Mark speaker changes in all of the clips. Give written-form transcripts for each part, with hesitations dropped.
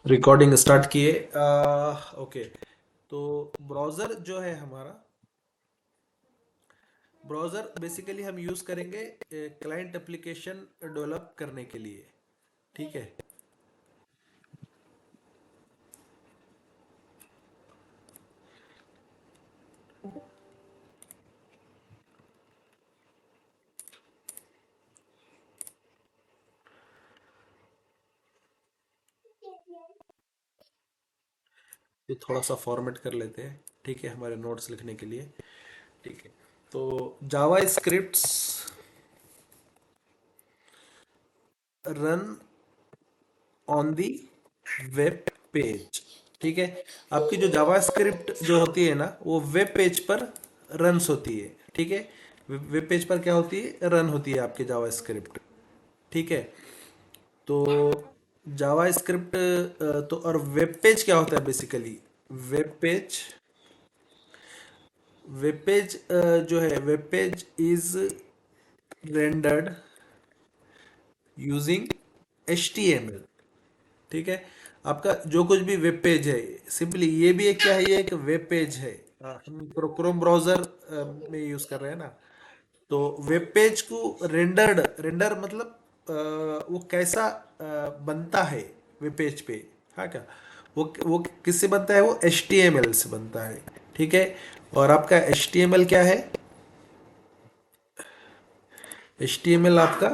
Speaker 1: Recording start किए। Okay. तो browser जो है हमारा, ब्राउज़र बेसिकली हम यूज़ करेंगे क्लाइंट एप्लीकेशन डेवलप करने के लिए। ठीक है। ये थोड़ा सा फॉर्मेट कर लेते हैं, ठीक है, हमारे नोट्स लिखने के लिए। ठीक है। तो Java scripts run on the web page. ठीक है। आपकी जो जावा स्क्रिप्ट जो होती है ना, वो वेब पेज पर रन्स होती है। ठीक है। वेब पेज पर क्या होती है, रन होती है आपकी जावा स्क्रिप्ट। ठीक है। तो जावा स्क्रिप्ट, तो और वेब पेज क्या होता है basically. Web page, web page जो है, web page is rendered using HTML। ठीक है। आपका जो कुछ भी वेब पेज है, सिंपली ये भी एक क्या है, ये एक वेब पेज है। हम क्रोम ब्राउजर में यूज कर रहे हैं ना। तो वेब पेज को रेंडर्ड, रेंडर मतलब वो कैसा बनता है वेब पेज पे। हाँ क्या, वो किससे बनता है, वो HTML से बनता है। ठीक है। और आपका HTML क्या है, HTML आपका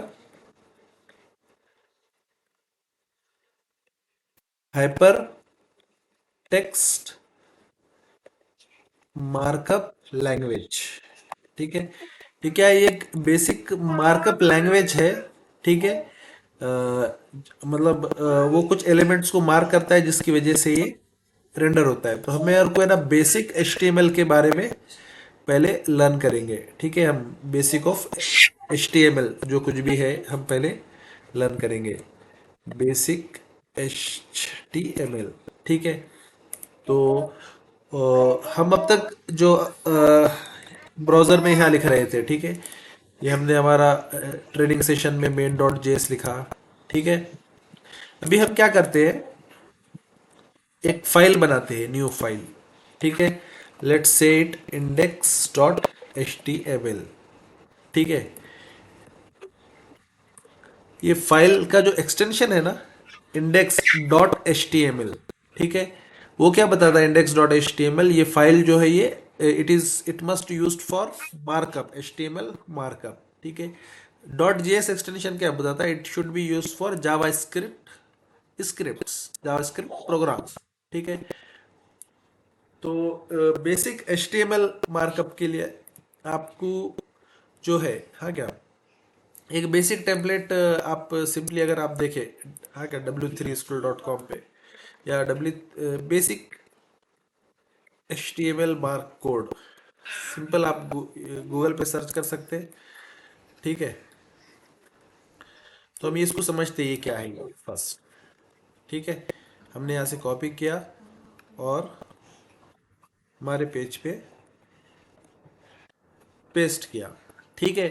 Speaker 1: हाइपर टेक्स्ट मार्कअप लैंग्वेज। ठीक है। ये क्या है, ये एक बेसिक मार्कअप लैंग्वेज है। ठीक है। मतलब वो कुछ एलिमेंट्स को मार्क करता है जिसकी वजह से ये रेंडर होता है। तो हमें और कोई ना बेसिक HTML के बारे में पहले लर्न करेंगे। ठीक है। हम बेसिक ऑफ HTML जो कुछ भी है हम पहले लर्न करेंगे। Basic HTML। ठीक है। तो हम अब तक जो ब्राउज़र में यहाँ लिख रहे थे, ठीक है, ये हमने हमारा ट्रेनिंग सेशन में main.js लिखा। ठीक है। अभी हम क्या करते हैं, एक फाइल बनाते हैं, न्यू फाइल। ठीक है। Let's say it index.html। ठीक है। ये फाइल का जो एक्सटेंशन है ना, index.html। ठीक है। वो क्या बताता है index.html, ये फाइल जो है ये it must used for markup, HTML markup. ठीक है। .js एक्सटेंशन क्या बताता है, it should be used for JavaScript, JavaScript programs. ठीक है। तो बेसिक HTML मार्कअप के लिए आपको जो है, हाँ क्या, एक बेसिक टेम्पलेट आप सिंपली अगर आप देखें, हाँ क्या, w3school.com पे, या W basic HTML mark code, simple आप गूगल पे सर्च कर सकते हैं। ठीक है। तो हम ये इसको समझते हैं ये क्या है फर्स्ट। ठीक है। हमने यहाँ से कॉपी किया और हमारे पेज पे पेस्ट किया। ठीक है।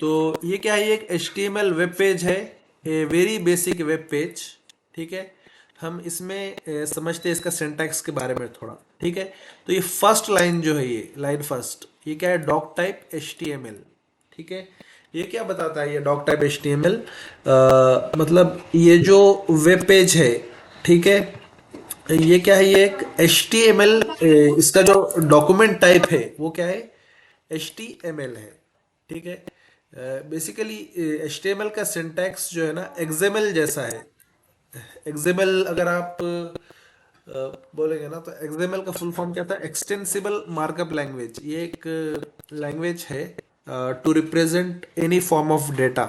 Speaker 1: तो ये क्या है, ये एक HTML वेब पेज है, a very basic web page. ठीक है। हम इसमें समझते हैं इसका सिंटैक्स के बारे में थोड़ा। ठीक है। तो ये फर्स्ट लाइन जो है, ये लाइन फर्स्ट, ये क्या है, डॉक टाइप HTML। ठीक है। ये क्या बताता है, ये डॉक टाइप HTML मतलब ये जो वेब पेज है, ठीक है, ये क्या है, ये एक HTML, इसका जो डॉक्यूमेंट टाइप है वो क्या है, HTML है। ठीक है। बेसिकली HTML का सिंटैक्स जो है ना, XML जैसा है। XML अगर आप बोलेंगे ना, तो XML का फुल फॉर्म क्या था, एक्सटेंसिबल मार्कअप लैंग्वेज। ये एक लैंग्वेज है to represent any form of data.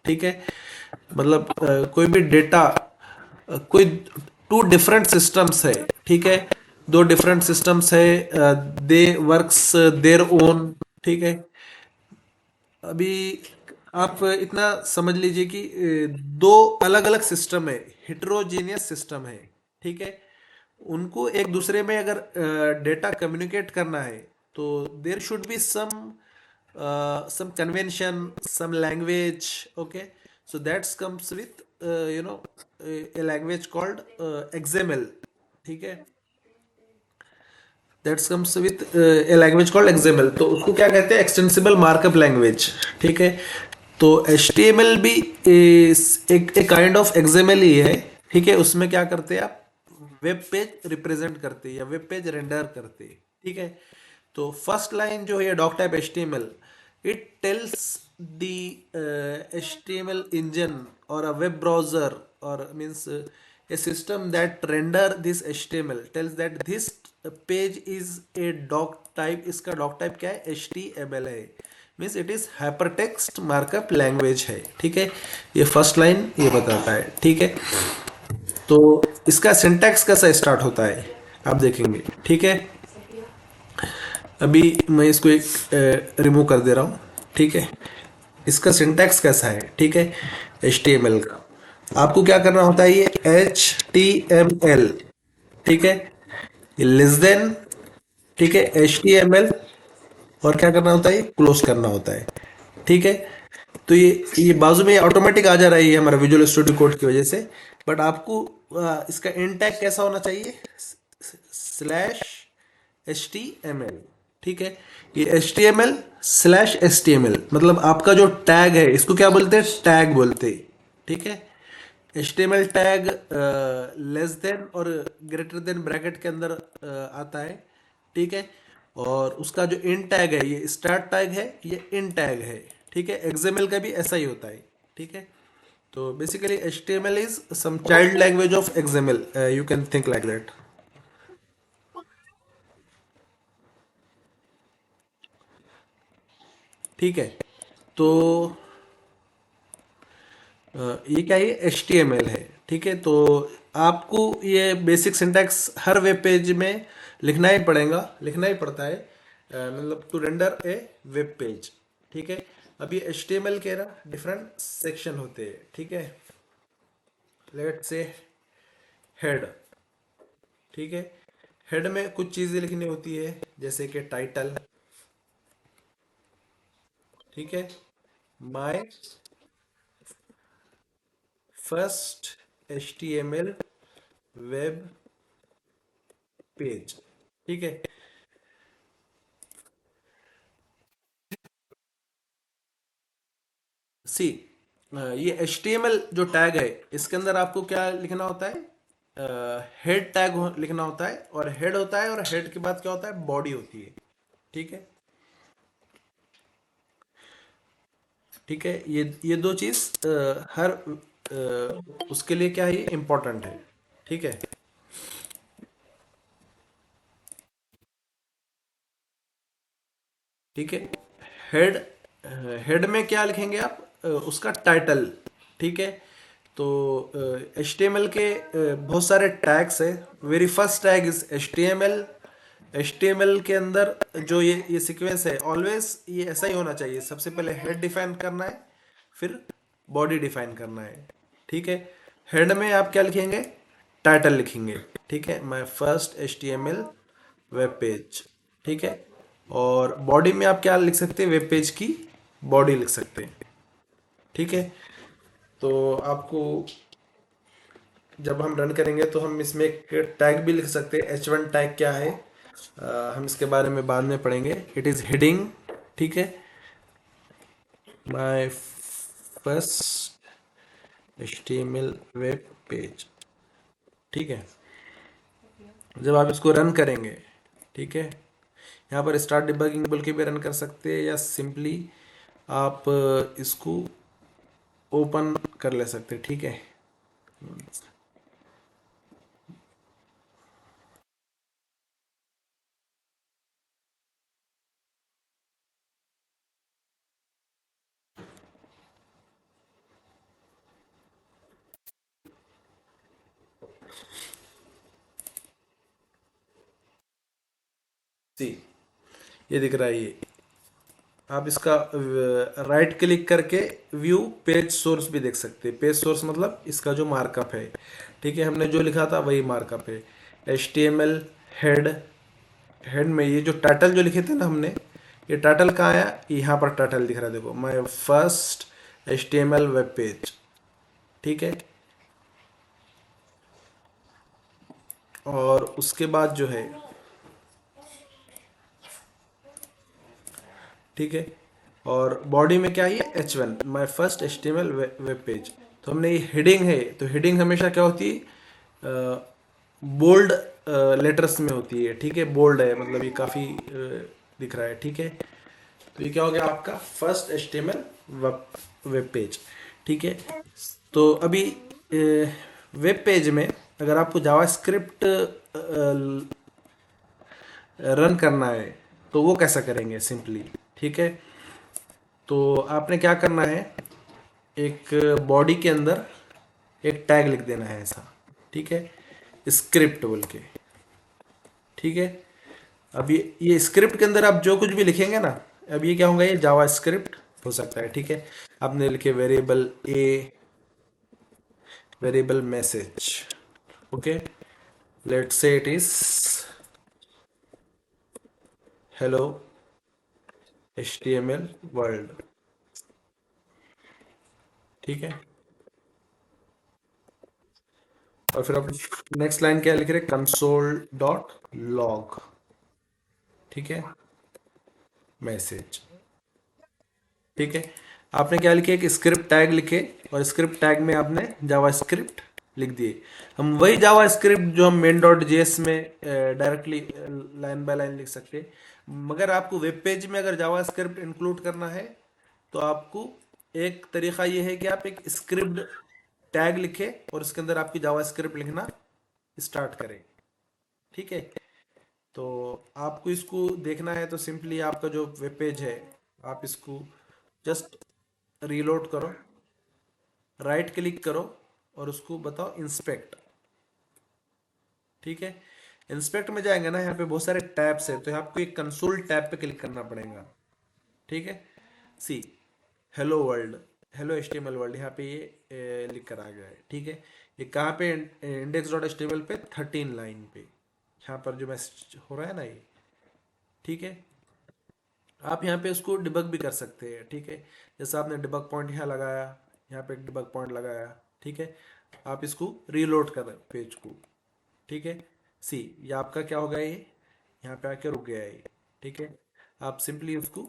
Speaker 1: ठीक है। मतलब कोई भी डेटा, कोई टू डिफरेंट सिस्टम्स है। ठीक है। दो डिफरेंट सिस्टम्स है, दे वर्क्स देयर ओन। ठीक है। अभी आप इतना समझ लीजिए कि दो अलग अलग सिस्टम है, हेट्रोजीनियस सिस्टम है। ठीक है। उनको एक दूसरे में अगर डेटा कम्युनिकेट करना है, तो there should be some convention, some language. Okay. So that's comes with you know a language called XML, ठीक है। That's comes with a language called XML, तो उसको क्या कहते हैं, एक्सटेंसिबल मार्कअप लैंग्वेज, ठीक है। तो HTML भी एक काइंड ऑफ XML ही है, ठीक है। उसमें क्या करते हैं आप, वेब पेज रिप्रेजेंट करते हैं या वेब पेज रेंडर करते हैं, ठीक है। तो फर्स्ट लाइन जो है doc type HTML, it tells the HTML engine और अ वेब ब्राउजर और means a system that render this HTML tells that this page is a doc type, इसका doc type क्या है, HTML है, means it is hypertext markup language है, ठीक है। ये फर्स्ट लाइन ये बताता है, ठीक है। तो इसका सिंटैक्स कैसा स्टार्ट होता है आप देखेंगे, ठीक है। अभी मैं इसको एक रिमूव कर दे रहा हूँ, ठीक है। इसका सिंटैक्स कैसा है, ठीक है। HTML का आपको क्या करना होता है, ये HTML, ठीक है, ये लेस देन, ठीक है, HTML, और क्या करना होता है, ये क्लोज करना होता है, ठीक है। तो ये बाजू में ऑटोमेटिक आ जा रही है हमारा विजुअल स्टूडियो कोड की वजह से, बट आपको इसका एंड टैग कैसा होना चाहिए, /HTML, ठीक है। ये HTML/HTML मतलब आपका जो टैग है, इसको क्या बोलते हैं, टैग बोलते हैं, ठीक है। HTML टैग लेस देन और ग्रेटर देन ब्रैकेट के अंदर आता है, ठीक है। और उसका जो इन टैग है, ये स्टार्ट टैग है, ये इन टैग है, ठीक है। XML का भी ऐसा ही होता है, ठीक है। तो basically HTML is some child language of XML, you can think like that, ठीक है। तो ये क्या है, HTML है, ठीक है। तो आपको ये बेसिक सिंटैक्स हर वेब पेज में लिखना ही पड़ेगा, लिखना ही पड़ता है, मतलब to render a web page, ठीक है। अब ये HTML के ना डिफरेंट सेक्शन होते हैं, ठीक है। लेट्स से हेड, ठीक है। हेड में कुछ चीज़ें लिखनी होती है, जैसे कि टाइटल, ठीक है, my first HTML web page, ठीक है। सी ये HTML जो टैग है, इसके अंदर आपको क्या लिखना होता है, हेड टैग लिखना होता है, और हेड होता है, और हेड के बाद क्या होता है, बॉडी होती है, ठीक है। ठीक है, ये दो चीज हर उसके लिए क्या है, इंपॉर्टेंट है, ठीक है। ठीक है, हेड, हेड में क्या लिखेंगे आप, उसका टाइटल, ठीक है। तो HTML के बहुत सारे टैग्स है। Very first tag is HTML। HTML के अंदर जो ये सीक्वेंस है, ऑलवेज ये ऐसा ही होना चाहिए, सबसे पहले हेड डिफाइन करना है, फिर बॉडी डिफाइन करना है, ठीक है। हेड में आप क्या लिखेंगे, टाइटल लिखेंगे, ठीक है, my first HTML web page, ठीक है। और बॉडी में आप क्या लिख सकते हैं, वेब पेज की बॉडी लिख सकते हैं, ठीक है। तो आपको जब हम रन करेंगे तो हम इसमें एक टैग भी लिख सकते हैं, H1 टैग क्या है, हम इसके बारे में बाद में पढ़ेंगे। इट इज हेडिंग, ठीक है, my first HTML web page, ठीक है। जब आप इसको रन करेंगे, ठीक है, यहाँ पर स्टार्ट डिबगिंग बोल के भी रन कर सकते हैं, या सिंपली आप इसको ओपन कर ले सकते हैं, ठीक है। सी ये दिख रहा है, ये आप इसका राइट क्लिक करके व्यू पेज सोर्स भी देख सकते हैं। पेज सोर्स मतलब इसका जो मार्कअप है, ठीक है, हमने जो लिखा था वही मार्कअप है। HTML हेड, हेड में ये जो टाइटल जो लिखे थे ना हमने, ये टाइटल कहाँ आया, यहाँ पर टाइटल दिख रहा है, देखो, my first HTML web page, ठीक है। और उसके बाद जो है, ठीक है, और बॉडी में क्या है, H1 my first HTML web page. तो हमने ये हेडिंग है, तो हेडिंग हमेशा क्या होती है, बोल्ड लेटर्स में होती है, ठीक है, बोल्ड है मतलब ये काफ़ी दिख रहा है, ठीक है। तो ये क्या हो गया आपका first HTML web web page, ठीक है। तो अभी वेब पेज में अगर आपको जावास्क्रिप्ट रन करना है तो वो कैसा करेंगे सिंपली, ठीक है। तो आपने क्या करना है, एक बॉडी के अंदर एक टैग लिख देना है ऐसा, ठीक है, स्क्रिप्ट बोल के, ठीक है। अब ये स्क्रिप्ट के अंदर आप जो कुछ भी लिखेंगे ना, अब ये क्या होगा, ये जावा स्क्रिप्ट हो सकता है, ठीक है। आपने लिखे variable A, variable message, okay, let's say it is hello HTML world, ठीक है। और फिर आप नेक्स्ट लाइन क्या लिख रहे, कंसोल डॉट लॉग, ठीक है, मैसेज, ठीक है। आपने क्या लिखे, एक स्क्रिप्ट टैग लिखे और स्क्रिप्ट टैग में आपने जावा स्क्रिप्ट लिख दिए। हम वही जावा स्क्रिप्ट जो हम मेन डॉट जेएस में डायरेक्टली लाइन बाय लाइन लिख सकते हैं, मगर आपको वेब पेज में अगर जावा स्क्रिप्ट इंक्लूड करना है तो आपको एक तरीका ये है कि आप एक स्क्रिप्ट टैग लिखे और उसके अंदर आपकी जावा स्क्रिप्ट लिखना स्टार्ट करें, ठीक है। तो आपको इसको देखना है तो सिंपली आपका जो वेब पेज है, आप इसको जस्ट रीलोड करो, राइट क्लिक करो और उसको बताओ इंस्पेक्ट, ठीक है। इंस्पेक्ट में जाएंगे ना, यहाँ पे बहुत सारे टैब्स है, तो आपको एक कंसोल टैब पे क्लिक करना पड़ेगा, ठीक है। See hello world, hello HTML world, यहाँ पे ये लिख कर आ गया है, ठीक है। ये कहाँ पे, इंडेक्स डॉट HTML पे 13 लाइन पे, यहाँ पर जो मैसेज हो रहा है ना ये, ठीक है। आप यहाँ पे उसको डिबग भी कर सकते हैं, ठीक है। जैसे आपने डिबग पॉइंट यहाँ लगाया, यहाँ पे एक डिबग पॉइंट लगाया, ठीक है। आप इसको रीलोड कर पेज को, ठीक है। सी ये आपका क्या हो गया, ये यहाँ पे आके रुक गया है ये, ठीक है। आप सिंपली उसको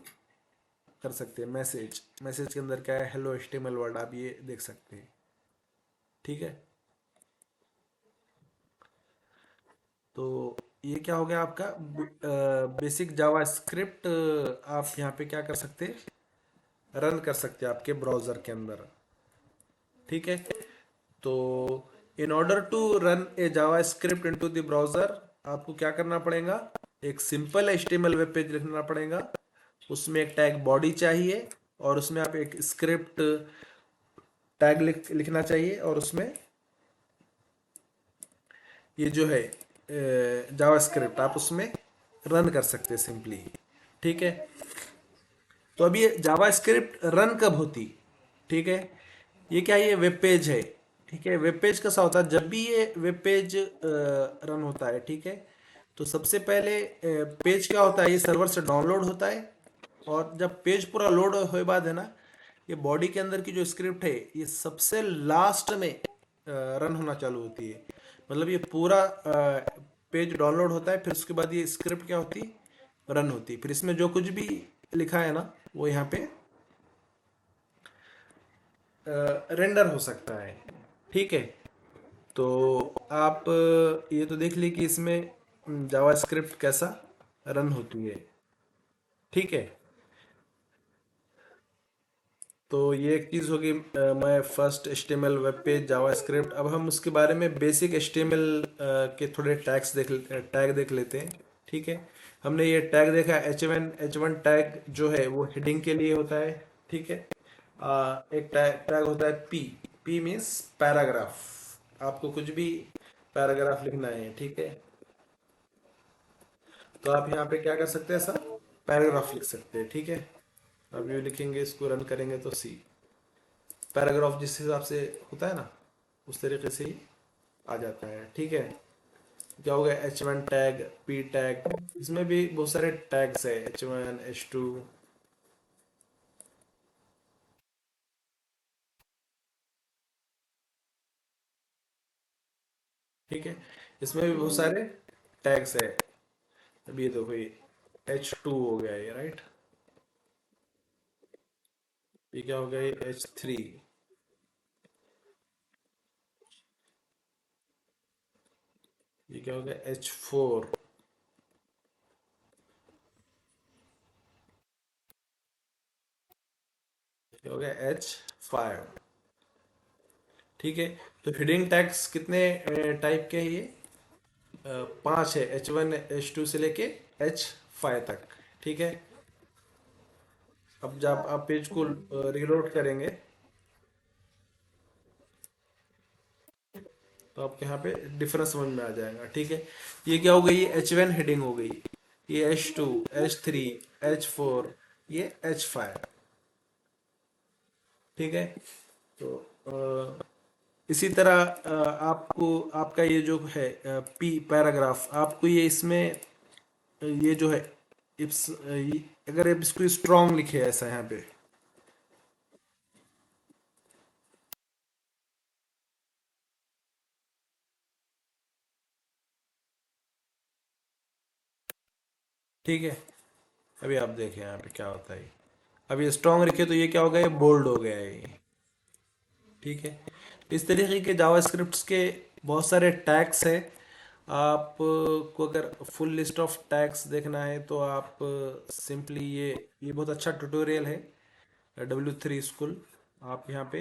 Speaker 1: कर सकते हैं, मैसेज, मैसेज के अंदर क्या है, हेलो HTML वर्ड, आप ये देख सकते हैं, ठीक है। तो ये क्या हो गया आपका बेसिक जावा स्क्रिप्ट, आप यहाँ पे क्या कर सकते हैं, रन कर सकते हैं आपके ब्राउजर के अंदर, ठीक है। तो in order to run a JavaScript into the browser, आपको क्या करना पड़ेगा, एक सिंपल HTML वेब पेज लिखना पड़ेगा, उसमें एक टैग बॉडी चाहिए और उसमें आप एक स्क्रिप्ट टैग लिखना चाहिए और उसमें ये जो है जावा स्क्रिप्ट आप उसमें रन कर सकते हैं सिंपली, ठीक है। तो अब ये जावा स्क्रिप्ट रन कब होती, ठीक है। ये क्या है, ये वेब पेज है, ठीक है। वेब पेज कैसा होता है, जब भी ये वेब पेज रन होता है, ठीक है, तो सबसे पहले पेज क्या होता है, ये सर्वर से डाउनलोड होता है, और जब पेज पूरा लोड होए बाद है ना, ये बॉडी के अंदर की जो स्क्रिप्ट है ये सबसे लास्ट में रन होना चालू होती है। मतलब ये पूरा पेज डाउनलोड होता है, फिर उसके बाद ये स्क्रिप्ट क्या होती है, रन होती है, फिर इसमें जो कुछ भी लिखा है ना वो यहाँ पे रेंडर हो सकता है, ठीक है। तो आप ये तो देख ली कि इसमें जावा स्क्रिप्ट कैसा रन होती है, ठीक है। तो ये एक चीज़ होगी, मैं फर्स्ट HTML वेब पेज जावा स्क्रिप्ट। अब हम उसके बारे में बेसिक HTML के थोड़े टैग देख लेते हैं, ठीक है। हमने ये टैग देखा, H1 टैग जो है वो हेडिंग के लिए होता है, ठीक है। एक टैग होता है P मीन्स पैराग्राफ, आपको कुछ भी पैराग्राफ लिखना है, ठीक है। तो आप यहाँ पे क्या कर सकते हैं, सर, पैराग्राफ लिख सकते हैं, ठीक है। अब ये लिखेंगे, इसको रन करेंगे तो सी पैराग्राफ जिस हिसाब से होता है ना उस तरीके से ही आ जाता है, ठीक है। क्या हो गया, H1 टैग, P टैग, इसमें भी बहुत सारे टैग्स है, H1 H2, ठीक है, इसमें भी बहुत सारे टैग्स है। अब ये देखो, ये H2 हो गया ये, राइट। ये क्या हो गया, ये H3। ये क्या हो गया, H4। ये हो गया H5। ठीक है, तो हिडिंग टैग्स कितने टाइप के हैं ये? पांच है, H1 H2 से लेके H5 तक। ठीक है, अब जब आप पेज को रिलोड करेंगे तो आपके यहाँ पे डिफरेंस समझ में आ जाएगा। ठीक है, ये क्या हो गई, ये H1 हेडिंग हो गई, ये H2, H3, H4, ये H5। ठीक है, तो इसी तरह आपको, आपका ये जो है पी पैराग्राफ, आपको ये इसमें ये जो है अगर आप इसको स्ट्रॉन्ग लिखे ऐसा यहाँ पे, ठीक है, अभी आप देखें यहाँ पे क्या होता है। अब ये स्ट्रॉन्ग लिखे तो ये क्या हो गया, ये बोल्ड हो गया है ये। ठीक है, इस तरीके के जावास्क्रिप्ट्स के बहुत सारे टैग्स हैं। आप को अगर फुल लिस्ट ऑफ टैग्स देखना है तो आप सिंपली ये बहुत अच्छा ट्यूटोरियल है, W3 स्कूल। आप यहाँ पे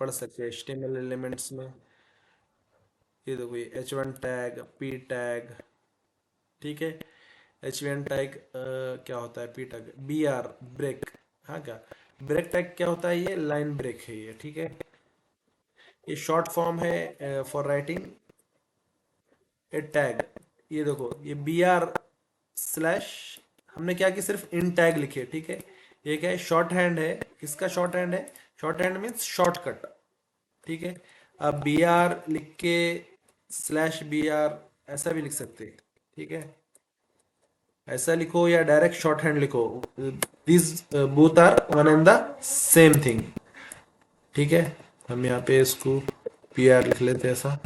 Speaker 1: पढ़ सकते हैं HTML एलिमेंट्स में। ये देखो, ये H1 टैग, P टैग। ठीक है, H1 टैग क्या होता है, P टैग BR ब्रेक। हाँ क्या, ब्रेक टैग क्या होता है, ये लाइन ब्रेक है ये। ठीक है, ये शॉर्ट फॉर्म है फॉर राइटिंग ए टैग। ये देखो, ये BR/, हमने क्या कि सिर्फ इन टैग लिखे। ठीक है, ये क्या है, शॉर्ट हैंड है। किसका शॉर्ट हैंड है? Short hand means shortcut. ठीक है, अब BR लिख के /BR ऐसा भी लिख सकते हैं। ठीक है, ऐसा लिखो या डायरेक्ट शॉर्ट हैंड लिखो, this both are one and the same thing. ठीक है, हम यहाँ पे इसको PR लिख लेते हैं ऐसा।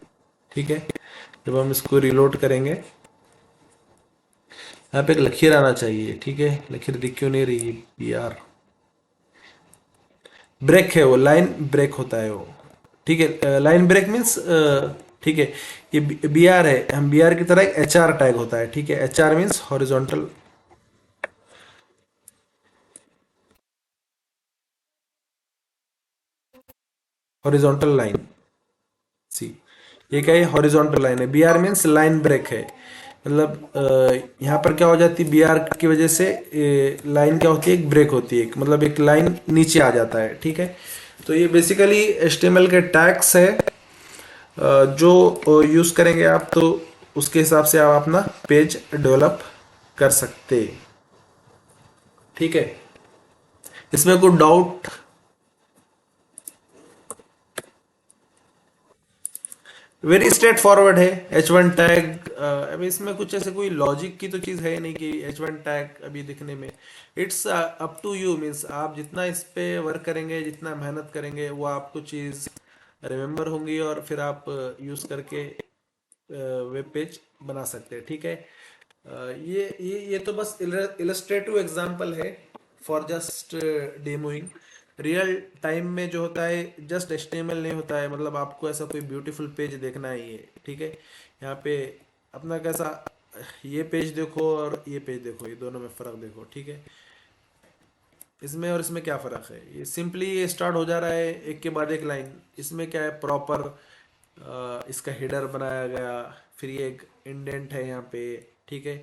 Speaker 1: ठीक है, जब हम इसको रिलोड करेंगे, यहाँ पे एक लकीर आना चाहिए। ठीक है, लकीर दिख क्यों नहीं रही? PR ब्रेक है, वो लाइन ब्रेक होता है वो। ठीक है, लाइन ब्रेक मीन्स, ठीक है, ये BR है, हम BR की तरह एक HR टैग होता है। ठीक है, HR means horizontal, horizontal line. See, ये क्या है, हॉरिजॉन्टल लाइन है। BR मीन्स लाइन ब्रेक है, मतलब यहाँ पर क्या हो जाती है, BR की वजह से लाइन क्या होती है, एक ब्रेक होती है, मतलब एक लाइन नीचे आ जाता है। ठीक है, तो ये बेसिकली HTML के टैग्स है जो यूज करेंगे आप, तो उसके हिसाब से आप अपना पेज डेवलप कर सकते। ठीक है, इसमें कोई डाउट? वेरी स्ट्रेट फॉरवर्ड है। H1 टैग, अभी इसमें कुछ ऐसे कोई लॉजिक की तो चीज़ है नहीं कि H1 टैग अभी दिखने में। It's up to you, means आप जितना इस पे वर्क करेंगे, जितना मेहनत करेंगे, वो आपको चीज़ रिमेम्बर होंगी और फिर आप यूज़ करके वेब पेज बना सकते हैं। ठीक है, ये तो बस इलस्ट्रेटिव एग्जांपल है फॉर जस्ट डेमोइंग। रियल टाइम में जो होता है जस्ट HTML नहीं होता है, मतलब आपको ऐसा कोई ब्यूटीफुल पेज देखना ही है। ठीक है, यहाँ पे अपना कैसा, ये पेज देखो और ये पेज देखो, ये दोनों में फ़र्क देखो। ठीक है, इसमें और इसमें क्या फ़र्क है, ये सिंपली ये स्टार्ट हो जा रहा है एक के बाद एक लाइन। इसमें क्या है, प्रॉपर इसका हेडर बनाया गया, फिर ये एक इंडेंट है यहाँ पे। ठीक है,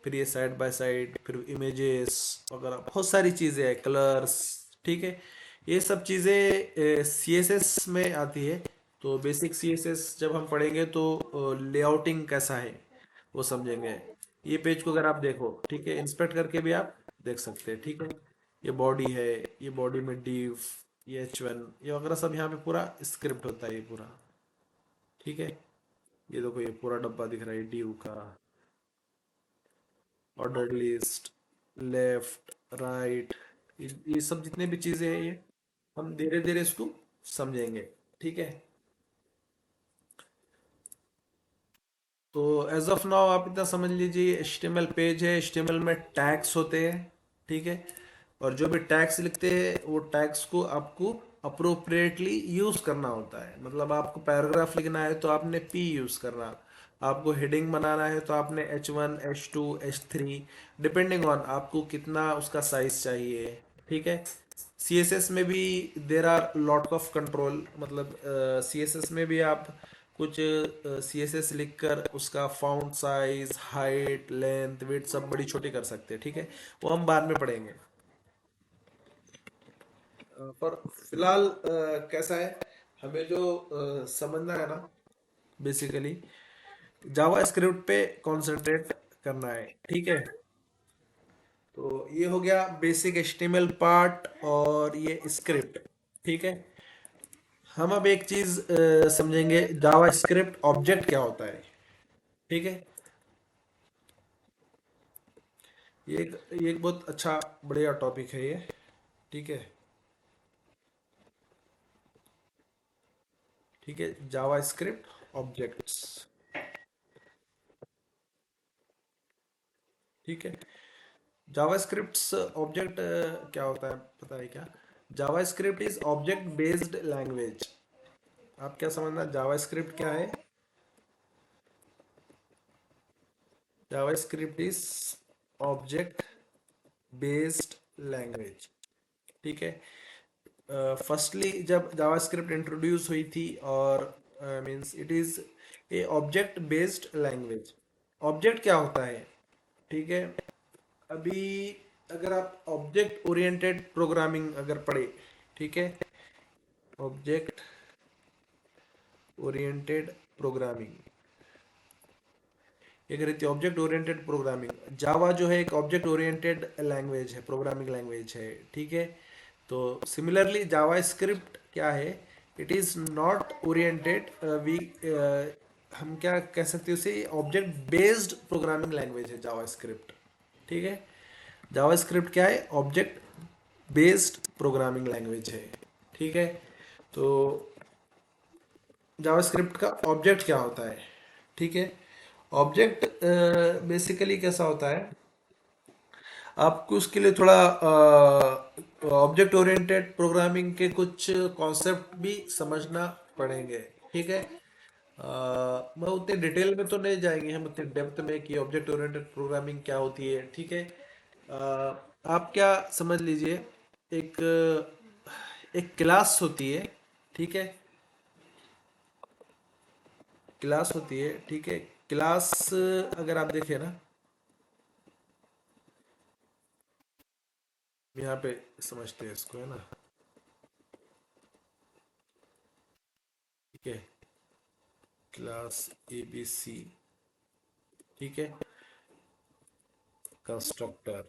Speaker 1: फिर ये साइड बाय साइड, फिर इमेजेस वगैरह बहुत सारी चीज़ें हैं, कलर्स। ठीक है, ये सब चीज़ें CSS में आती है। तो बेसिक CSS जब हम पढ़ेंगे तो लेआउटिंग कैसा है वो समझेंगे। ये पेज को अगर आप देखो, ठीक है, इंस्पेक्ट करके भी आप देख सकते हैं। ठीक है, ये बॉडी है, ये बॉडी में div, ये H1, ये वगैरह सब यहाँ पे पूरा स्क्रिप्ट होता है ये पूरा। ठीक है, ये देखो, ये पूरा डब्बा दिख रहा है div का, ऑर्डर लिस्ट, लेफ्ट राइट, ये सब जितने भी चीजें हैं, ये हम धीरे धीरे इसको समझेंगे। ठीक है, तो एज ऑफ नाउ आप इतना समझ लीजिए, HTML पेज है, HTML में टैग्स होते हैं, ठीक है। और जो भी टैग्स लिखते हैं वो टैग्स को आपको अप्रोप्रिएटली यूज करना होता है। मतलब आपको पैराग्राफ लिखना है तो आपने P यूज करना, आपको हेडिंग बनाना है तो आपने H1 H2 H3, depending on आपको कितना उसका साइज चाहिए, ठीक है। CSS में भी there are lot of control, मतलब CSS में भी आप कुछ CSS लिखकर उसका font size, height, length, width सब बड़ी छोटी कर सकते हैं, ठीक है। वो हम बाद में पढ़ेंगे। पर फिलहाल कैसा है, हमें जो समझना है ना, बेसिकली जावा स्क्रिप्ट पे कंसंट्रेट करना है, ठीक है। तो ये हो गया बेसिक HTML पार्ट और ये स्क्रिप्ट, ठीक है। हम अब एक चीज समझेंगे, जावा स्क्रिप्ट ऑब्जेक्ट क्या होता है, ठीक है। ये एक बहुत अच्छा बढ़िया टॉपिक है ये, ठीक है। ठीक है, जावा स्क्रिप्ट ऑब्जेक्ट्स, ठीक है। जावा स्क्रिप्ट ऑब्जेक्ट क्या होता है पता है क्या? Java script is object based language. आप क्या समझना जावा स्क्रिप्ट क्या है? Java script is object based language, ठीक है। फर्स्टली जब जावास्क्रिप्ट इंट्रोड्यूस हुई थी, और means it is a object based language. Object क्या होता है, ठीक है। अभी अगर आप ऑब्जेक्ट ओरिएंटेड प्रोग्रामिंग अगर पढ़े, ठीक है, ऑब्जेक्ट ओरिएंटेड प्रोग्रामिंग एक रहती है, ऑब्जेक्ट ओरिएंटेड प्रोग्रामिंग। जावा जो है एक ऑब्जेक्ट ओरिएंटेड लैंग्वेज है, प्रोग्रामिंग लैंग्वेज है, ठीक है। तो सिमिलरली जावा स्क्रिप्ट क्या है, it is not oriented, we हम क्या कह सकते हैं उसे, ऑब्जेक्ट बेस्ड प्रोग्रामिंग लैंग्वेज है जावा स्क्रिप्ट, ठीक है। जावा स्क्रिप्ट क्या है? ऑब्जेक्ट बेस्ड प्रोग्रामिंग लैंग्वेज है, ठीक है। तो जावास्क्रिप्ट का ऑब्जेक्ट क्या होता है, ठीक है। ऑब्जेक्ट बेसिकली कैसा होता है, आपको उसके लिए थोड़ा ऑब्जेक्ट ओरिएंटेड प्रोग्रामिंग के कुछ कॉन्सेप्ट भी समझना पड़ेंगे, ठीक है। मैं उतने डिटेल में तो नहीं जाएंगे हम, उतने डेप्थ में कि ऑब्जेक्ट ओरिएंटेड प्रोग्रामिंग क्या होती है, ठीक है। आप क्या समझ लीजिए, एक एक क्लास होती है, ठीक है। क्लास होती है, ठीक है। क्लास अगर आप देखें ना, यहाँ पे समझते हैं इसको, है ना, ठीक है। क्लास ABC, ठीक है। कंस्ट्रक्टर।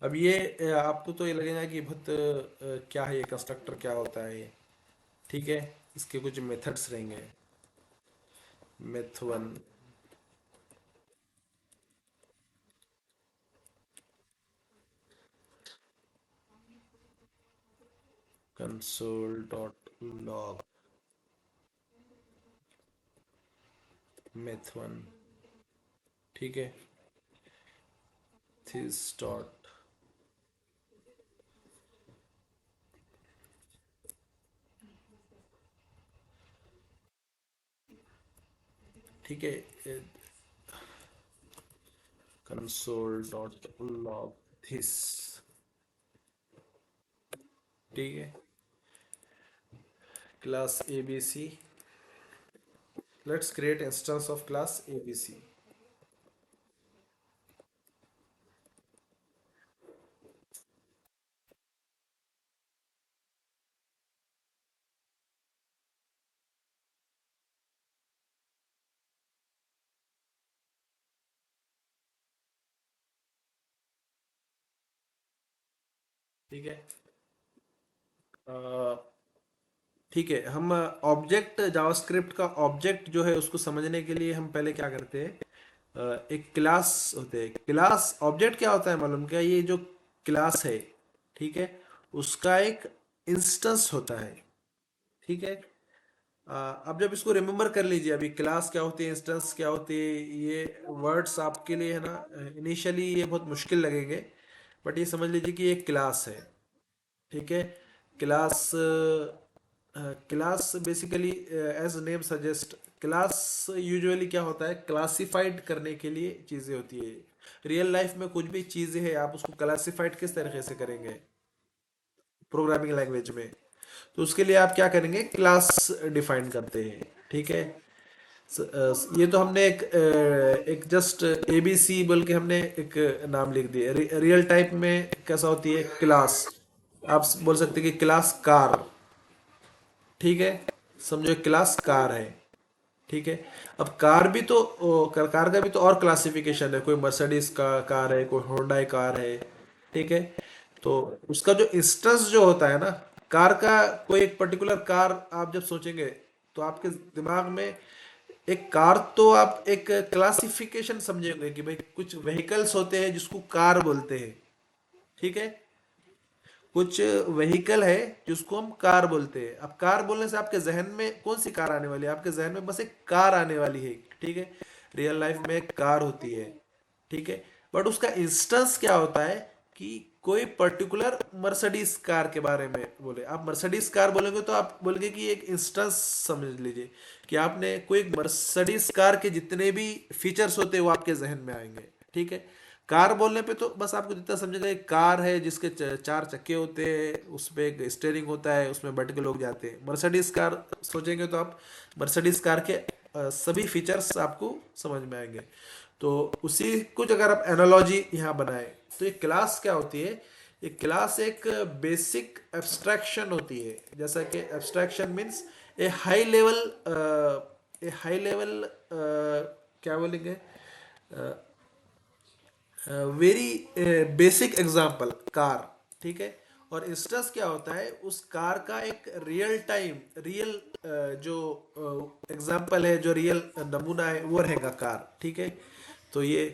Speaker 1: अब ये आपको तो ये लगेगा कि बहुत क्या है ये कंस्ट्रक्टर, क्या होता है ये, ठीक है। इसके कुछ मेथड्स रहेंगे। मेथ वन, कंसोल डॉट लॉग, मेथ वन, ठीक है। थिस डॉट, ठीक है। कंसोल डॉट लॉग थिस, ठीक है। Class ABC, let's create instance of class ABC, ठीक है। अ, ठीक है, हम ऑब्जेक्ट जावास्क्रिप्ट का ऑब्जेक्ट जो है उसको समझने के लिए हम पहले क्या करते हैं, एक क्लास होते हैं। क्लास ऑब्जेक्ट क्या होता है मालूम क्या? ये जो क्लास है, ठीक है, उसका एक इंस्टेंस होता है, ठीक है। अब जब इसको रिमेम्बर कर लीजिए, अभी क्लास क्या होती है, इंस्टेंस क्या होती है, ये वर्ड्स आपके लिए है ना, इनिशियली ये बहुत मुश्किल लगेंगे, बट ये समझ लीजिए कि ये क्लास है। ठीक है। Class, class basically as name suggest, class usually क्या होता है, क्लासिफाइड करने के लिए चीज़ें होती है। रियल लाइफ में कुछ भी चीज़ें हैं, आप उसको क्लासिफाइड किस तरीके से करेंगे प्रोग्रामिंग लैंग्वेज में, तो उसके लिए आप क्या करेंगे, क्लास डिफाइन करते हैं। ठीक है। ये तो हमने एक जस्ट ए बी सी बोल के हमने एक नाम लिख दिया। रियल टाइप में कैसा होती है क्लास, आप बोल सकते हैं कि क्लास कार। ठीक है। समझो एक क्लास कार है। ठीक है। अब कार भी तो कार का भी तो और क्लासिफिकेशन है, कोई मर्सिडीज का कार है, कोई होंडाई कार है। ठीक है। तो उसका जो इंस्टेंस जो होता है ना कार का, कोई एक पर्टिकुलर कार आप जब सोचेंगे तो आपके दिमाग में एक कार, तो आप एक क्लासिफिकेशन समझेंगे कि भाई कुछ व्हीकल्स होते हैं जिसको कार बोलते हैं। ठीक है। कुछ व्हीकल है जिसको हम कार बोलते हैं। अब कार बोलने से आपके जहन में कौन सी कार आने वाली है, आपके जहन में बस एक कार आने वाली है। ठीक है। रियल लाइफ में एक कार होती है। ठीक है। बट उसका इंस्टेंस क्या होता है कि कोई पर्टिकुलर मर्सिडीज कार के बारे में बोले, आप मर्सिडीज कार बोलेंगे तो आप बोलेंगे कि एक इंस्टेंस समझ लीजिए कि आपने कोई मर्सिडीज कार के जितने भी फीचर्स होते हैं वो आपके जहन में आएंगे। ठीक है। कार बोलने पे तो बस आपको जितना समझेगा, एक कार है जिसके चार चक्के होते हैं, उसपे एक स्टेयरिंग होता है, उसमें बैठ के लोग जाते हैं। मर्सिडीज कार सोचेंगे तो आप मर्सिडीज कार के सभी फीचर्स आपको समझ में आएंगे। तो उसी कुछ अगर आप एनालॉजी यहाँ बनाए तो ये क्लास क्या होती है, ये क्लास एक बेसिक एब्स्ट्रैक्शन होती है। जैसा कि एब्स्ट्रैक्शन मीन्स ए हाई लेवल, ए हाई लेवल क्या बोलेंगे, वेरी बेसिक एग्जांपल कार। ठीक है। और इंस्टेंस क्या होता है, उस कार का एक रियल टाइम, रियल जो एग्जांपल है, जो रियल नमूना है वो रहेगा कार। ठीक है। तो ये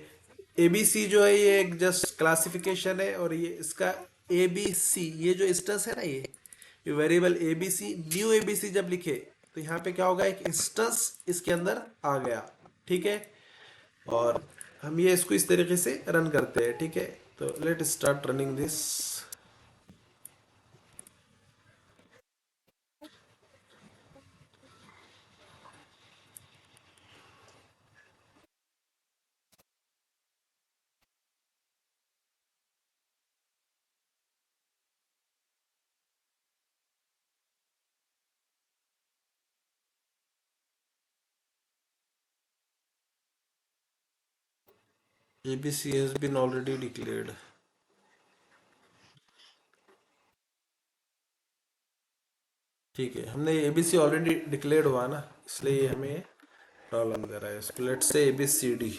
Speaker 1: एबीसी जो है ये एक जस्ट क्लासिफिकेशन है, और ये इसका एबीसी, ये जो इंस्टेंस है ना, ये वेरिएबल एबीसी, न्यू एबीसी जब लिखे तो यहाँ पे क्या होगा, एक इंस्टेंस इसके अंदर आ गया। ठीक है। और हम ये इसको इस तरीके से रन करते हैं। ठीक है। तो let start running this. ABC has been already declared. ठीक है, हमने एबीसी ऑलरेडी डिक्लेयर्ड हुआ ना, इसलिए ये हमें प्रॉब्लम दे रहा है। इसको लेट से एबीसीडी।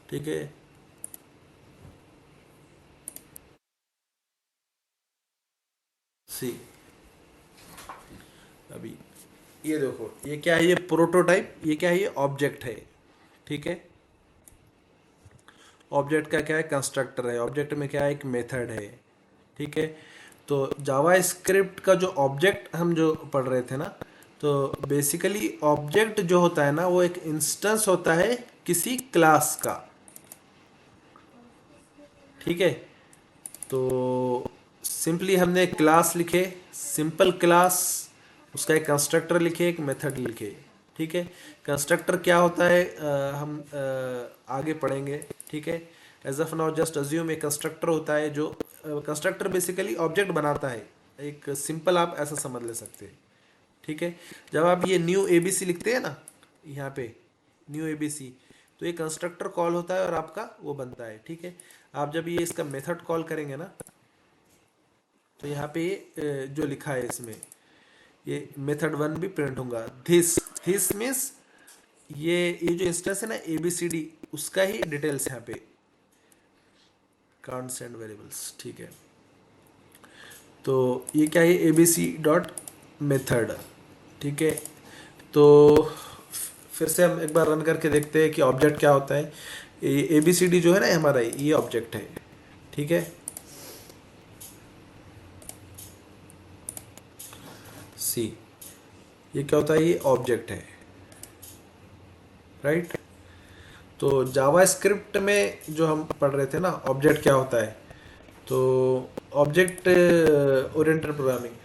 Speaker 1: ठीक है। सी, अभी ये देखो, ये क्या है, ये प्रोटोटाइप, ये क्या है, ये ऑब्जेक्ट है। ठीक है। ऑब्जेक्ट का क्या है, कंस्ट्रक्टर है। ऑब्जेक्ट में क्या है, एक मेथड है। ठीक है। तो जावा स्क्रिप्ट का जो ऑब्जेक्ट हम जो पढ़ रहे थे ना, तो बेसिकली ऑब्जेक्ट जो होता है ना वो एक इंस्टेंस होता है किसी क्लास का। ठीक है। तो सिंपली हमने एक क्लास लिखे, सिंपल क्लास, उसका एक कंस्ट्रक्टर लिखे, एक मेथड लिखे। ठीक है। कंस्ट्रक्टर क्या होता है हम आगे पढ़ेंगे। ठीक है। As of now just assume एक कंस्ट्रक्टर होता है, जो कंस्ट्रक्टर बेसिकली ऑब्जेक्ट बनाता है। एक सिंपल आप ऐसा समझ ले सकते हैं। ठीक है। जब आप ये न्यू एबीसी लिखते हैं ना यहाँ पे, न्यू एबीसी, तो ये कंस्ट्रक्टर कॉल होता है और आपका वो बनता है। ठीक है। आप जब ये इसका मेथड कॉल करेंगे ना, तो यहाँ पे जो लिखा है इसमें, ये मेथड वन भी प्रिंट होगा। दिस मीन्स ये जो इंस्टेंस है ना एबीसीडी, उसका ही डिटेल्स यहाँ पे, कांट सेंड वेरिएबल्स। ठीक है। तो ये क्या है, एबीसी डॉट मेथड। ठीक है। तो फिर से हम एक बार रन करके देखते हैं कि ऑब्जेक्ट क्या होता है। ए बी सी डी जो है ना हमारा, ये ऑब्जेक्ट है। ठीक है। सी, ये क्या होता है, ये ऑब्जेक्ट है। राइट। तो जावा स्क्रिप्ट में जो हम पढ़ रहे थे ना, ऑब्जेक्ट क्या होता है, तो ऑब्जेक्ट ओरिएंटेड प्रोग्रामिंग।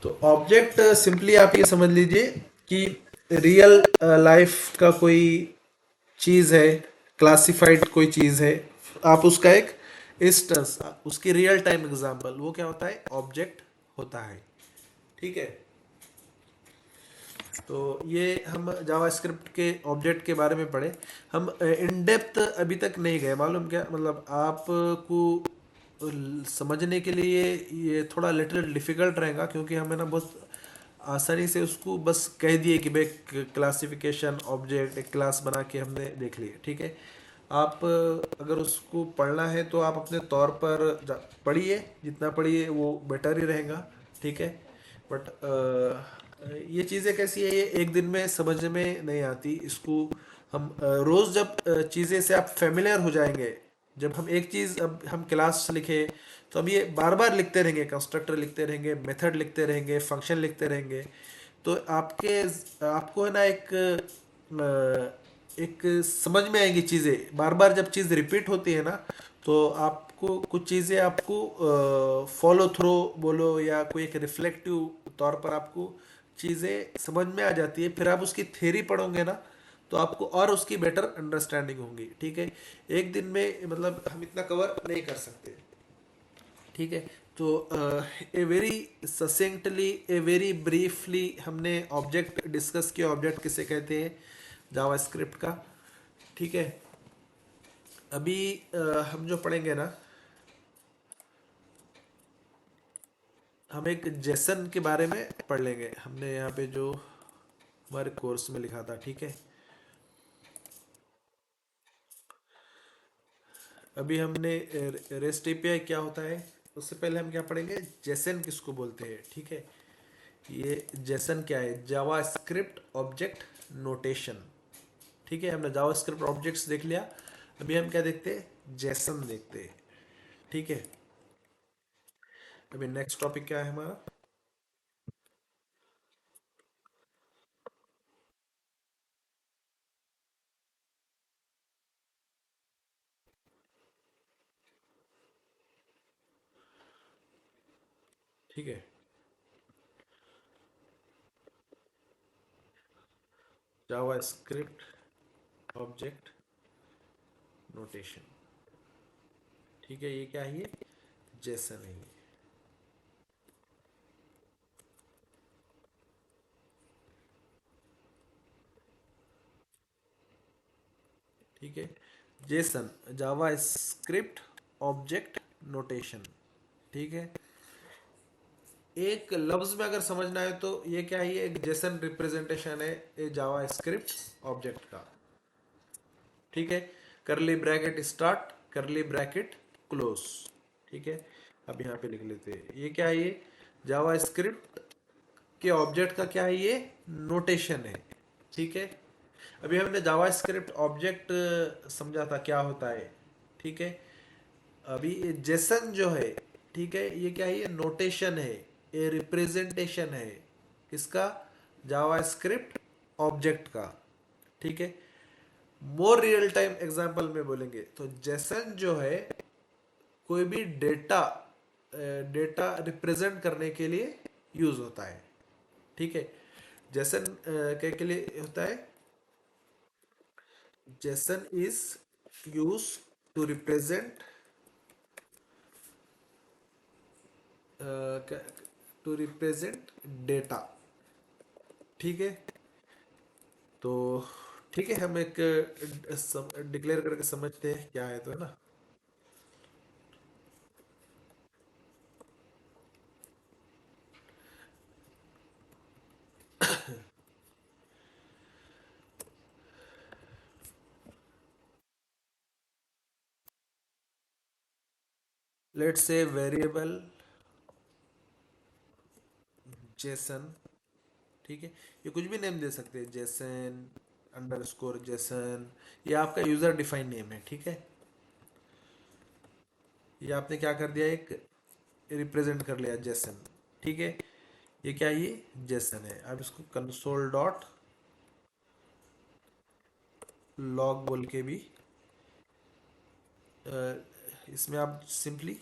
Speaker 1: तो ऑब्जेक्ट सिंपली आप ये समझ लीजिए कि रियल लाइफ का कोई चीज़ है, क्लासिफाइड कोई चीज़ है, आप उसका एक इंस्टेंस, उसकी रियल टाइम एग्जांपल, वो क्या होता है, ऑब्जेक्ट होता है। ठीक है। तो ये हम जावास्क्रिप्ट के ऑब्जेक्ट के बारे में पढ़े। हम इन डेप्थ अभी तक नहीं गए, मालूम क्या, मतलब आपको समझने के लिए ये थोड़ा लिटिल डिफिकल्ट रहेगा, क्योंकि हमें ना बहुत आसानी से उसको बस कह दिए कि भाई क्लासिफिकेशन ऑब्जेक्ट एक क्लास बना के हमने देख लिए। ठीक है। आप अगर उसको पढ़ना है तो आप अपने तौर पर पढ़िए, जितना पढ़िए वो बेटर ही रहेगा। ठीक है। बट ये चीज़ें कैसी है, ये एक दिन में समझ में नहीं आती इसको। हम रोज़ जब चीज़ें से आप फेमिलियर हो जाएंगे, जब हम एक चीज़, अब हम क्लास लिखे तो अब ये बार बार लिखते रहेंगे, कंस्ट्रक्टर लिखते रहेंगे, मेथड लिखते रहेंगे, फंक्शन लिखते रहेंगे, तो आपके आपको है ना एक समझ में आएंगी चीज़ें। बार बार जब चीज़ रिपीट होती है ना, तो आपको कुछ चीज़ें आपको फॉलो थ्रो बोलो या कोई एक रिफ्लेक्टिव तौर पर आपको चीज़ें समझ में आ जाती है। फिर आप उसकी थ्योरी पढ़ोगे ना, तो आपको और उसकी बेटर अंडरस्टैंडिंग होगी। ठीक है। एक दिन में मतलब हम इतना कवर नहीं कर सकते। ठीक है। तो a very succinctly, a very briefly हमने ऑब्जेक्ट डिस्कस किया, ऑब्जेक्ट किसे कहते हैं जावास्क्रिप्ट का। ठीक है। अभी हम जो पढ़ेंगे ना, हम एक जेसन के बारे में पढ़ लेंगे, हमने यहाँ पे जो हमारे कोर्स में लिखा था। ठीक है। अभी हमने रेस्ट एपीआई क्या होता है, उससे पहले हम क्या पढ़ेंगे, जेसन किसको बोलते हैं। ठीक है। ये जेसन क्या है, जावा स्क्रिप्ट ऑब्जेक्ट नोटेशन। ठीक है। हमने जावा स्क्रिप्ट ऑब्जेक्ट्स देख लिया। अभी हम क्या देखते हैं, जेसन देखते हैं। ठीक है। अभी नेक्स्ट टॉपिक क्या है हमारा। ठीक है। Java script object notation. ठीक है। ये क्या है, ये जेसन है ये। ठीक है। जेसन, जावा स्क्रिप्ट ऑब्जेक्ट नोटेशन। ठीक है। एक लफ्ज में अगर समझना है तो ये क्या है, ये एक जेसन रिप्रेजेंटेशन है ये जावा स्क्रिप्ट ऑब्जेक्ट का। ठीक है। करली ब्रैकेट स्टार्ट, करली ब्रैकेट क्लोज। ठीक है। अब यहाँ पे लिख लेते हैं, ये क्या है, ये जावा स्क्रिप्ट के ऑब्जेक्ट का क्या है, ये नोटेशन है। ठीक है। अभी हमने जावा स्क्रिप्ट ऑब्जेक्ट समझा था क्या होता है। ठीक है। अभी ये जेसन जो है, ठीक है, ये क्या है, ये नोटेशन है, ये रिप्रेजेंटेशन है किसका, जावा स्क्रिप्ट ऑब्जेक्ट का। ठीक है। मोर रियल टाइम एग्जांपल में बोलेंगे तो जेसन जो है, कोई भी डेटा डेटा रिप्रेजेंट करने के लिए यूज होता है। ठीक है। जेसन के लिए होता है, JSON is use to represent, to represent data. ठीक है। तो ठीक है, हम एक डिक्लेयर करके समझते हैं क्या है, तो है ना। Let's say variable Jason. ठीक है। ये कुछ भी नेम दे सकते हैं, जेसन, अंडरस्कोर जेसन, ये आपका यूजर डिफाइंड नेम है, ठीक है। ये आपने क्या कर दिया, एक रिप्रेजेंट कर लिया जेसन, ठीक है। ये क्या है, ये जेसन है। अब इसको कंसोल डॉट लॉग बोल के भी इसमें आप सिंपली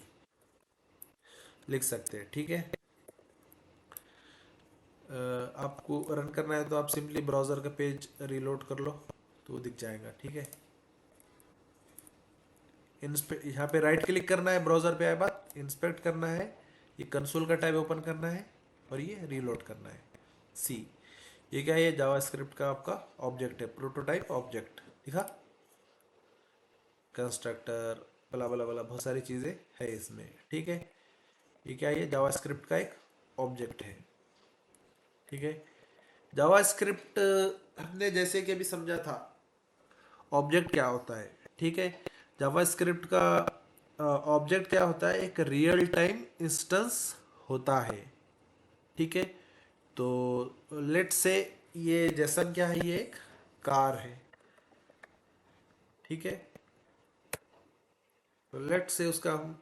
Speaker 1: लिख सकते हैं, ठीक है। आपको रन करना है तो आप सिंपली ब्राउज़र का पेज रीलोड कर लो तो वो दिख जाएगा, ठीक है। यहाँ पे राइट क्लिक करना है, ब्राउज़र पे आए बाद इंस्पेक्ट करना है, ये कंसोल का टाइप ओपन करना है और ये रीलोड करना है। सी, ये क्या है, ये जावास्क्रिप्ट का आपका ऑब्जेक्ट है, प्रोटोटाइप ऑब्जेक्ट दिखा, कंस्ट्रक्टर बला बला बला बहुत सारी चीज़ें है इसमें, ठीक है। ये क्या है, ये जावास्क्रिप्ट का एक ऑब्जेक्ट है, ठीक है। जावास्क्रिप्ट हमने जैसे कि अभी समझा था ऑब्जेक्ट क्या होता है, ठीक है। जावास्क्रिप्ट का ऑब्जेक्ट क्या होता है, एक रियल टाइम इंस्टेंस होता है, ठीक है। तो लेट से ये जैसन क्या है, ये एक कार है, ठीक है। तो लेट से उसका हम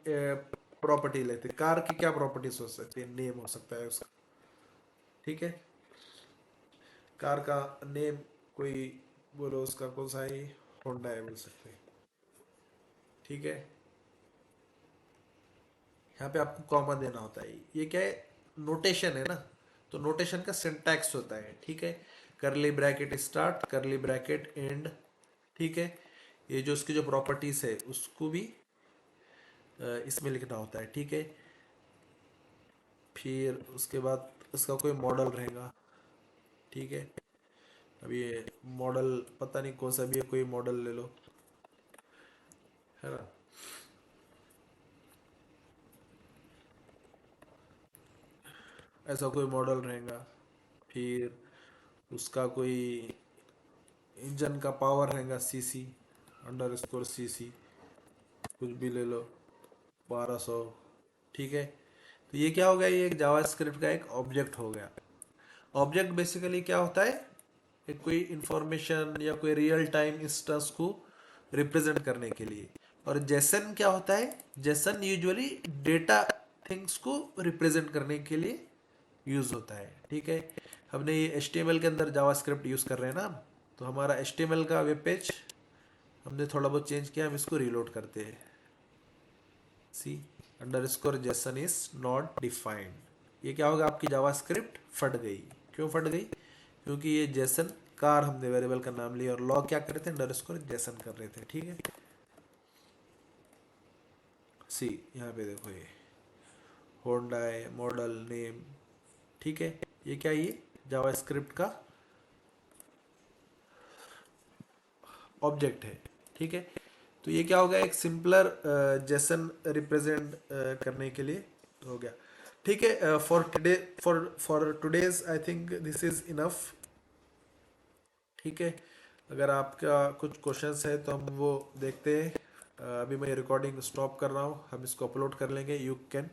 Speaker 1: प्रॉपर्टी लेते हैं, कार की क्या प्रॉपर्टीज हो सकती है, नेम हो सकता है उसका, ठीक है। कार का नेम कोई बोलो, उसका कौन सा है, होंडा है बोल सकते हैं, ठीक है। यहाँ पे आपको कॉमा देना होता है, ये क्या है, नोटेशन है ना, तो नोटेशन का सिंटैक्स होता है, ठीक है। करली ब्रैकेट स्टार्ट, करली ब्रैकेट एंड, ठीक है। ये जो उसकी जो प्रॉपर्टीज है उसको भी इसमें लिखना होता है, ठीक है। फिर उसके बाद उसका कोई मॉडल रहेगा, ठीक है। अब ये मॉडल पता नहीं कौन सा भी है, कोई मॉडल ले लो, है ना। ऐसा कोई मॉडल रहेगा, फिर उसका कोई इंजन का पावर रहेगा, सीसी अंडर स्कोर सीसी, कुछ भी ले लो, 1200, ठीक है। तो ये क्या हो गया, ये एक जावास्क्रिप्ट का एक ऑब्जेक्ट हो गया। ऑब्जेक्ट बेसिकली क्या होता है, एक कोई इंफॉर्मेशन या कोई रियल टाइम इंस्टेंस को रिप्रेजेंट करने के लिए। और जेसन क्या होता है, जेसन यूजुअली डेटा थिंग्स को रिप्रेजेंट करने के लिए यूज होता है, ठीक है। हमने ये HTML के अंदर जावास्क्रिप्ट यूज कर रहे हैं ना, तो हमारा HTML का वेब पेज हमने थोड़ा बहुत चेंज किया, हम इसको रीलोड करते हैं। See, underscore JSON is not defined, ये क्या होगा, आपकी जावास्क्रिप्ट फट गई। क्यों फट गई, क्योंकि ये जेसन कार हमने वेरिएबल का नाम लिया और लॉग क्या कर रहे थे, अंडरस्कोर जेसन कर रहे थे, ठीक है। सी, यहाँ पे देखो ये होंडा है, मॉडल नेम, ठीक है। ये क्या है, ये जावास्क्रिप्ट का ऑब्जेक्ट है, ठीक है। तो ये क्या होगा, एक सिंपलर जेसन रिप्रेजेंट करने के लिए हो गया, ठीक है। For today's I think this is enough, ठीक है। अगर आपका कुछ क्वेश्चंस है तो हम वो देखते हैं। अभी मैं रिकॉर्डिंग स्टॉप कर रहा हूँ, हम इसको अपलोड कर लेंगे, यू कैन